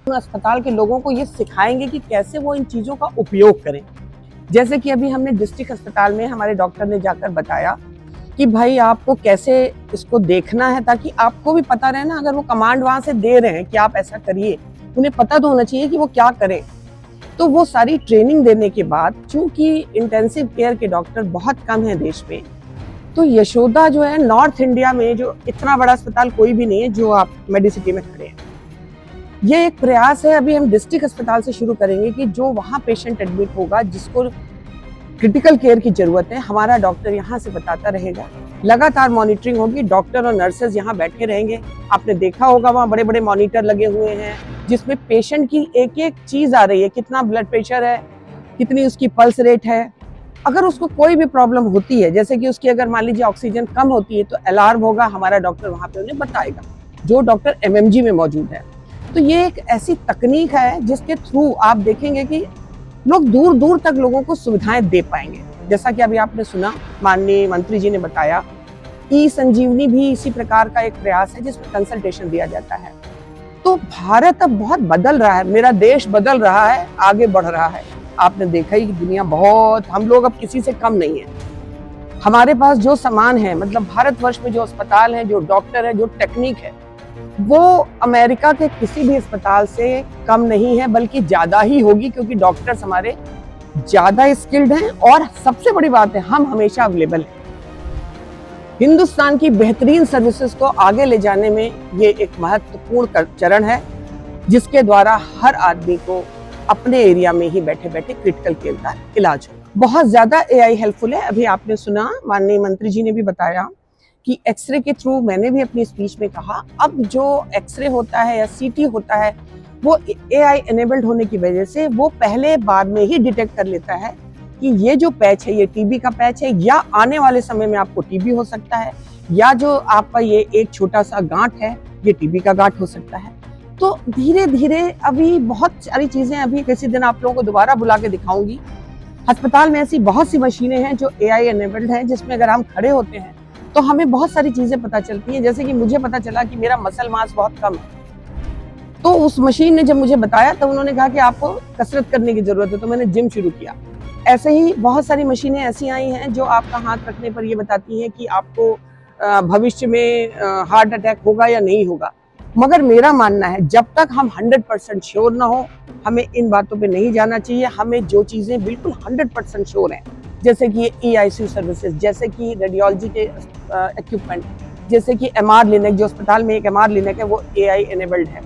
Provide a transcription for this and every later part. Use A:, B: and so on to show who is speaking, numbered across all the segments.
A: अस्पताल के लोगों को ये सिखाएंगे कि कैसे वो इन चीज़ों का उपयोग करें। जैसे कि अभी हमने डिस्ट्रिक्ट अस्पताल में हमारे डॉक्टर ने जाकर बताया कि भाई आपको कैसे इसको देखना है, ताकि आपको भी पता रहे ना, अगर वो कमांड वहाँ से दे रहे हैं कि आप ऐसा करिए, उन्हें पता तो होना चाहिए कि वो क्या करें। तो वो सारी ट्रेनिंग देने के बाद, चूंकि इंटेंसिव केयर के डॉक्टर बहुत कम है देश में, तो यशोदा जो है नॉर्थ इंडिया में जो इतना बड़ा अस्पताल कोई भी नहीं है जो आप मेडिसिटी में खड़े हैं। ये एक प्रयास है, अभी हम डिस्ट्रिक्ट अस्पताल से शुरू करेंगे कि जो वहाँ पेशेंट एडमिट होगा जिसको क्रिटिकल केयर की जरूरत है, हमारा डॉक्टर यहाँ से बताता रहेगा। लगातार मॉनिटरिंग होगी, डॉक्टर और नर्सेज यहाँ बैठे रहेंगे। आपने देखा होगा वहाँ बड़े बड़े मॉनिटर लगे हुए हैं जिसमें पेशेंट की एक एक चीज आ रही है, कितना ब्लड प्रेशर है, कितनी उसकी पल्स रेट है। अगर उसको कोई भी प्रॉब्लम होती है, जैसे कि उसकी अगर मान लीजिए ऑक्सीजन कम होती है, तो अलार्म होगा, हमारा डॉक्टर वहाँ पे उन्हें बताएगा, जो डॉक्टर एमएमजी में मौजूद है। तो ये एक ऐसी तकनीक है जिसके थ्रू आप देखेंगे कि लोग दूर दूर तक लोगों को सुविधाएं दे पाएंगे। जैसा कि अभी आपने सुना, माननीय मंत्री जी ने बताया, ई संजीवनी भी इसी प्रकार का एक प्रयास है जिसमें कंसल्टेशन दिया जाता है। तो भारत अब बहुत बदल रहा है, मेरा देश बदल रहा है, आगे बढ़ रहा है। आपने देखा ही कि दुनिया बहुत, हम लोग अब किसी से कम नहीं है। हमारे पास जो सामान है, मतलब भारतवर्ष में जो अस्पताल है, जो डॉक्टर है, जो टेक्निक है, वो अमेरिका के किसी भी अस्पताल से कम नहीं है, बल्कि ज्यादा ही होगी, क्योंकि डॉक्टर्स हमारे ज्यादा स्किल्ड हैं और सबसे बड़ी बात है, हम हमेशा अवेलेबल हैं। हिंदुस्तान की बेहतरीन सर्विसेज को आगे ले जाने में ये एक महत्वपूर्ण चरण है, जिसके द्वारा हर आदमी को अपने एरिया में ही बैठे बैठे क्रिटिकल केयर का इलाज होगा। बहुत ज्यादा एआई हेल्पफुल है। अभी आपने सुना, माननीय मंत्री जी ने भी बताया कि एक्सरे के थ्रू, मैंने भी अपनी स्पीच में कहा, अब जो एक्सरे होता है या सीटी होता है, वो एआई एनेबल्ड होने की वजह से वो पहले बाद में ही डिटेक्ट कर लेता है कि ये जो पैच है ये टीबी का पैच है, या आने वाले समय में आपको टीबी हो सकता है, या जो आपका ये एक छोटा सा गांठ है ये टीबी का गांठ हो सकता है। तो धीरे धीरे अभी बहुत सारी चीजें, अभी किसी दिन आप लोगों को दोबारा बुला के दिखाऊंगी। अस्पताल में ऐसी बहुत सी मशीनें हैं जो एआई एनेबल्ड हैं, जिसमें अगर हम खड़े होते हैं तो हमें बहुत सारी चीजें पता चलती हैं। जैसे कि मुझे पता चला कि मेरा मसल मास बहुत कम है, तो उस मशीन ने जब मुझे बताया तो उन्होंने कहा कि आपको कसरत करने की जरूरत है, तो मैंने जिम शुरू किया। ऐसे ही बहुत सारी मशीनें ऐसी आई हैं जो आपका हाथ रखने पर ये बताती हैं कि आपको भविष्य में हार्ट अटैक होगा या नहीं होगा। मगर मेरा मानना है, जब तक हम 100% श्योर ना हो, हमें इन बातों पे नहीं जाना चाहिए। हमें जो चीजें बिल्कुल 100% श्योर हैं, जैसे कि EICU सर्विसेज, जैसे कि रेडियोलॉजी के इक्विपमेंट, जैसे कि MR लिनक, जो अस्पताल में एक MR लिनक है वो AI एनेबल्ड है।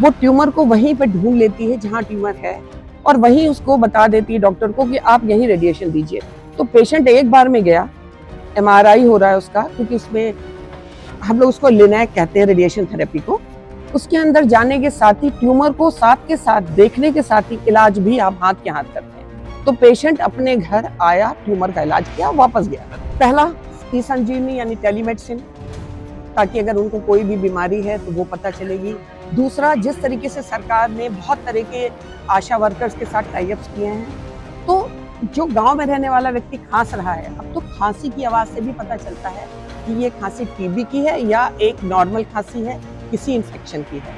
A: वो ट्यूमर को वहीं पर ढूंढ लेती है जहाँ ट्यूमर है, और वहीं उसको बता देती है डॉक्टर को कि आप यहीं रेडिएशन दीजिए। तो पेशेंट एक बार में गया, MRI हो रहा है उसका, क्योंकि उसमें हम लोग उसको लिनैक कहते हैं, रेडिएशन थेरेपी को। उसके अंदर जाने के साथ ही ट्यूमर को साथ के साथ देखने के साथ ही इलाज भी आप हाथ के हाथ करते हैं। तो पेशेंट अपने घर आया, ट्यूमर का इलाज किया, वापस गया। पहला ई संजीवनी यानी टेलीमेडिसिन, ताकि अगर उनको कोई भी बीमारी है तो वो पता चलेगी। दूसरा, जिस तरीके से सरकार ने बहुत तरह के आशा वर्कर्स के साथ टाई अप्स किए हैं, तो जो गांव में रहने वाला व्यक्ति खांस रहा है, अब तो खांसी की आवाज से भी पता चलता है कि ये खांसी टीबी की है या एक नॉर्मल खांसी है, किसी इन्फेक्शन की है।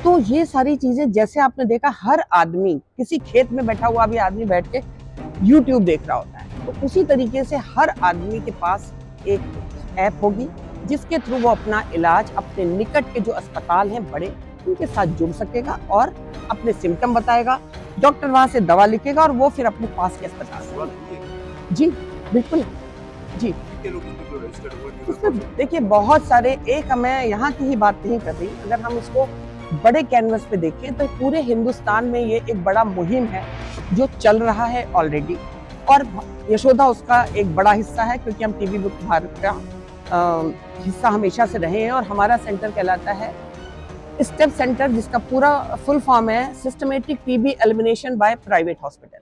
A: तो ये सारी चीजें, जैसे आपने देखा, हर आदमी, किसी खेत में बैठा हुआ भी आदमी बैठ के यूट्यूब देख रहा होता है, तो उसी तरीके से हर आदमी के पास एक ऐप होगी जिसके थ्रू वो अपना इलाज अपने निकट के जो अस्पताल हैं बड़े, उनके साथ जुड़ सकेगा और अपने सिम्टम बताएगा, डॉक्टर वहां से दवा लिखेगा और वो फिर अपने पास के अस्पताल से। जी बिल्कुल जी। देखिए बहुत सारे, एक मैं यहाँ की ही बात नहीं कर रही, अगर हम इसको बड़े कैनवस पे देखें तो पूरे हिंदुस्तान में ये एक बड़ा मुहिम है जो चल रहा है ऑलरेडी, और यशोदा उसका एक बड़ा हिस्सा है, क्योंकि हम टीबी मुक्त भारत का हिस्सा हमेशा से रहे हैं। और हमारा सेंटर कहलाता है स्टेप सेंटर, जिसका पूरा फुल फॉर्म है systematic TB elimination by private hospital.